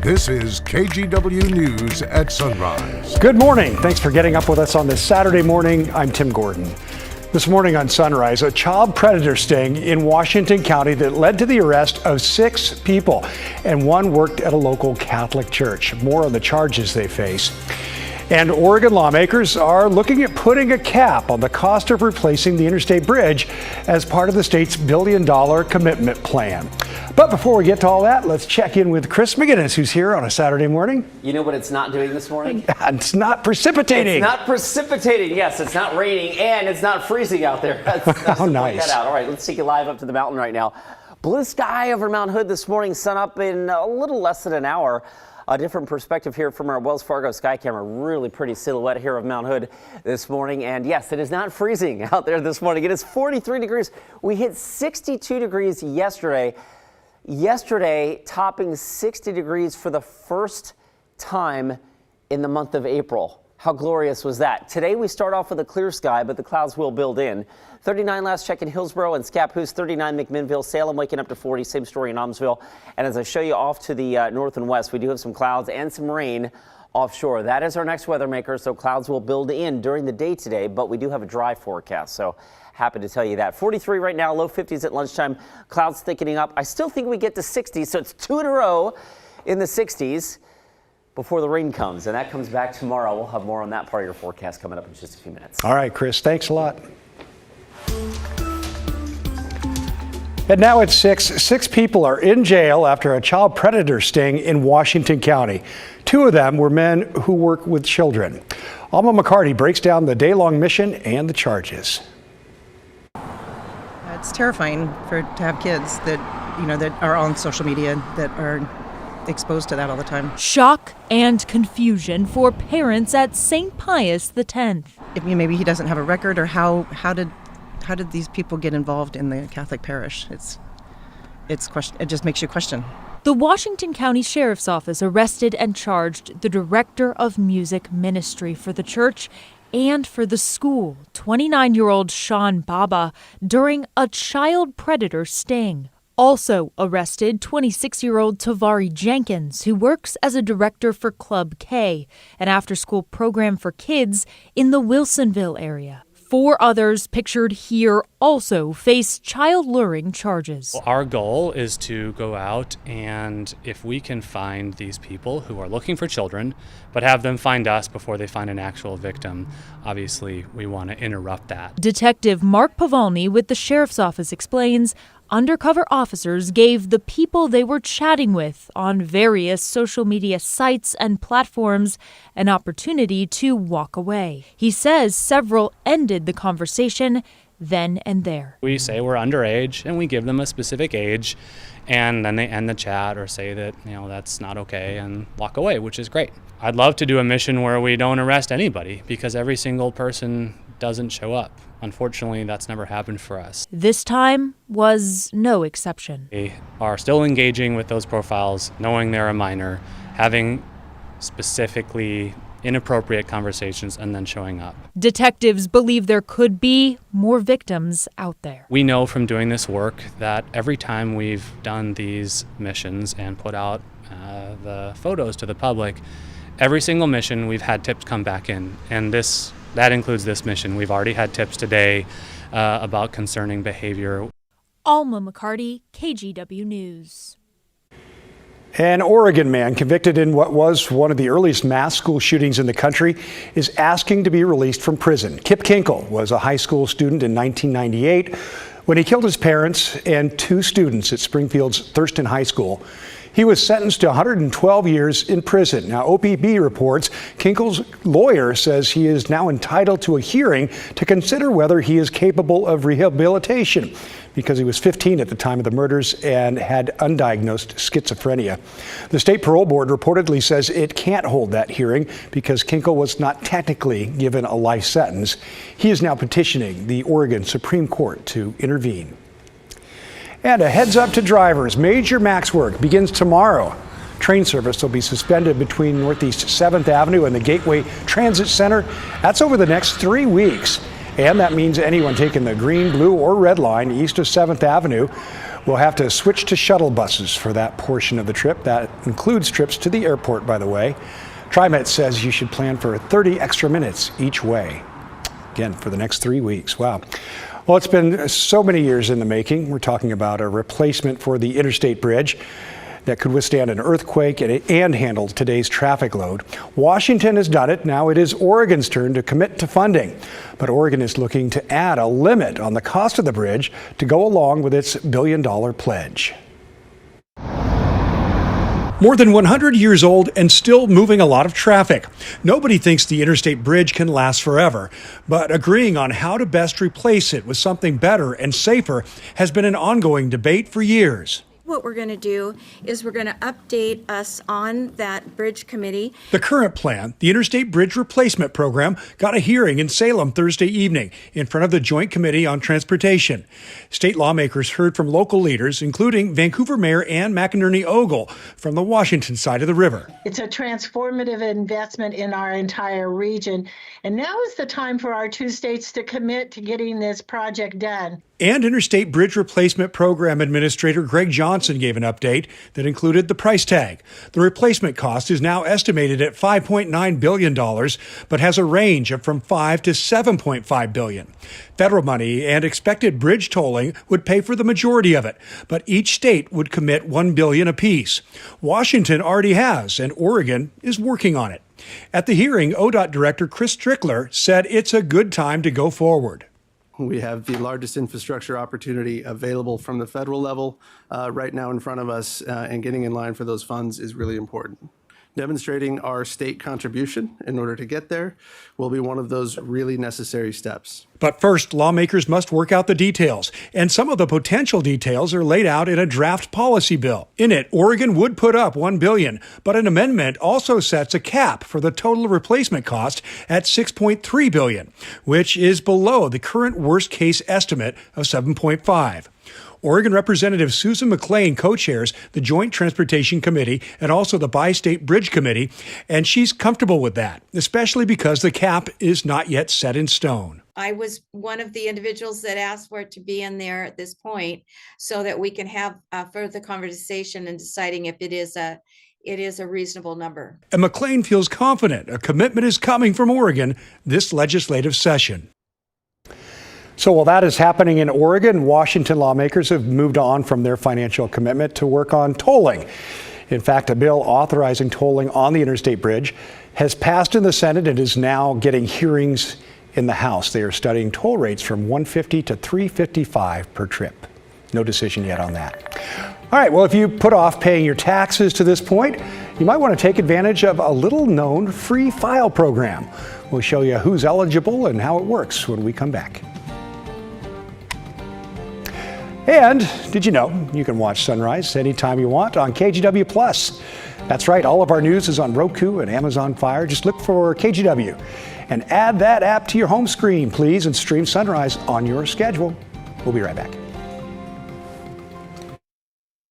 This is KGW News at Sunrise. Good morning. Thanks for getting up with us on this Saturday morning. I'm Tim Gordon. This morning on Sunrise, a child predator sting in Washington County that led to the arrest of 6 people, and one worked at a local Catholic church. More on the charges they face. And Oregon lawmakers are looking at putting a cap on the cost of replacing the Interstate Bridge as part of the state's $1 billion commitment plan. But before we get to all that, let's check in with Chris McGinnis, who's here on a Saturday morning. You know what it's not doing this morning? It's not precipitating. It's not precipitating. Yes, it's not raining, and it's not freezing out there. That's oh, nice. Point that out. All right, let's take you live up to the mountain right now. Blue sky over Mount Hood this morning, sun up in a little less than an hour. A different perspective here from our Wells Fargo sky camera. Really pretty silhouette here of Mount Hood this morning. And yes, it is not freezing out there this morning. It is 43 degrees. We hit 62 degrees yesterday. Yesterday, topping 60 degrees for the first time in the month of April. How glorious was that? Today, we start off with a clear sky, but the clouds will build in. 39 last check in Hillsborough and Scappoose, 39 McMinnville, Salem waking up to 40, same story in Almsville. And as I show you off to the north and west, we do have some clouds and some rain offshore. That is our next weather maker, so clouds will build in during the day today, but we do have a dry forecast, so happy to tell you that. 43 right now, low 50s at lunchtime, clouds thickening up. I still think we get to 60, so it's 2 in a row in the 60s. Before the rain comes, and that comes back tomorrow. We'll have more on that part of your forecast coming up in just a few minutes. All right, Chris, thanks a lot. And now at 6 people are in jail after a child predator sting in Washington County. 2 of them were men who work with children. Alma McCarty breaks down the day-long mission and the charges. It's terrifying to have kids that are on social media that are exposed to that all the time. Shock and confusion for parents at St. Pius X. Maybe he doesn't have a record, or how did these people get involved in the Catholic parish? It just makes you question. The Washington County Sheriff's Office arrested and charged the director of music ministry for the church and for the school, 29-year-old Sean Baba, during a child predator sting. Also arrested, 26-year-old Tavari Jenkins, who works as a director for Club K, an after-school program for kids in the Wilsonville area. 4 others pictured here also face child luring charges. Our goal is to go out, and if we can find these people who are looking for children, but have them find us before they find an actual victim, obviously we want to interrupt that. Detective Mark Pavolny with the Sheriff's Office explains undercover officers gave the people they were chatting with on various social media sites and platforms an opportunity to walk away. He says several ended the conversation then and there. We say we're underage, and we give them a specific age, and then they end the chat or say that, that's not okay, and walk away, which is great. I'd love to do a mission where we don't arrest anybody, because every single person doesn't show up. Unfortunately, that's never happened for us. This time was no exception. They are still engaging with those profiles, knowing they're a minor, having specifically inappropriate conversations, and then showing up. Detectives believe there could be more victims out there. We know from doing this work that every time we've done these missions and put out the photos to the public, every single mission we've had tips come back in, and that includes this mission. We've already had tips today about concerning behavior. Alma McCarty, KGW News. An Oregon man convicted in what was one of the earliest mass school shootings in the country is asking to be released from prison. Kip Kinkel was a high school student in 1998 when he killed his parents and 2 students at Springfield's Thurston High School. He was sentenced to 112 years in prison. Now, OPB reports Kinkel's lawyer says he is now entitled to a hearing to consider whether he is capable of rehabilitation because he was 15 at the time of the murders and had undiagnosed schizophrenia. The state parole board reportedly says it can't hold that hearing because Kinkel was not technically given a life sentence. He is now petitioning the Oregon Supreme Court to intervene. And a heads up to drivers, major MAX work begins tomorrow. Train service will be suspended between Northeast 7th Avenue and the Gateway Transit Center. That's over the next 3 weeks. And that means anyone taking the green, blue, or red line east of 7th Avenue We'll have to switch to shuttle buses for that portion of the trip. That includes trips to the airport, by the way. TriMet says you should plan for 30 extra minutes each way. Again, for the next 3 weeks. Wow. Well, it's been so many years in the making. We're talking about a replacement for the Interstate Bridge that could withstand an earthquake and handle today's traffic load. Washington has done it. Now it is Oregon's turn to commit to funding. But Oregon is looking to add a limit on the cost of the bridge to go along with its billion-dollar pledge. More than 100 years old and still moving a lot of traffic. Nobody thinks the Interstate Bridge can last forever, but agreeing on how to best replace it with something better and safer has been an ongoing debate for years. What we're going to do is we're going to update us on that bridge committee. The current plan, the Interstate Bridge Replacement Program, got a hearing in Salem Thursday evening in front of the Joint Committee on Transportation. State lawmakers heard from local leaders, including Vancouver Mayor Ann McInerney Ogle from the Washington side of the river. It's a transformative investment in our entire region, and now is the time for our two states to commit to getting this project done. And Interstate Bridge Replacement Program Administrator Greg Johnson gave an update that included the price tag. The replacement cost is now estimated at $5.9 billion, but has a range of from $5 to $7.5 billion. Federal money and expected bridge tolling would pay for the majority of it, but each state would commit $1 billion apiece. Washington already has, and Oregon is working on it. At the hearing, ODOT Director Chris Strickler said it's a good time to go forward. We have the largest infrastructure opportunity available from the federal level right now in front of us, and getting in line for those funds is really important. Demonstrating our state contribution in order to get there will be one of those really necessary steps. But first, lawmakers must work out the details, and some of the potential details are laid out in a draft policy bill. In it, Oregon would put up $1 billion, but an amendment also sets a cap for the total replacement cost at $6.3 billion, which is below the current worst-case estimate of $7.5. Oregon Representative Susan McLean co-chairs the Joint Transportation Committee and also the Bi-State Bridge Committee, and she's comfortable with that, especially because the cap is not yet set in stone. I was one of the individuals that asked for it to be in there at this point so that we can have further conversation in deciding if it is a reasonable number. And McLean feels confident a commitment is coming from Oregon this legislative session. So while that is happening in Oregon, Washington lawmakers have moved on from their financial commitment to work on tolling. In fact, a bill authorizing tolling on the Interstate Bridge has passed in the Senate and is now getting hearings in the House. They are studying toll rates from $150 to $355 per trip. No decision yet on that. All right, well, if you put off paying your taxes to this point, you might want to take advantage of a little-known free file program. We'll show you who's eligible and how it works when we come back. And did you know you can watch sunrise anytime you want on KGW+. That's right, all of our news is on Roku and Amazon Fire. Just look for KGW and add that app to your home screen, please, and stream sunrise on your schedule. We'll be right back.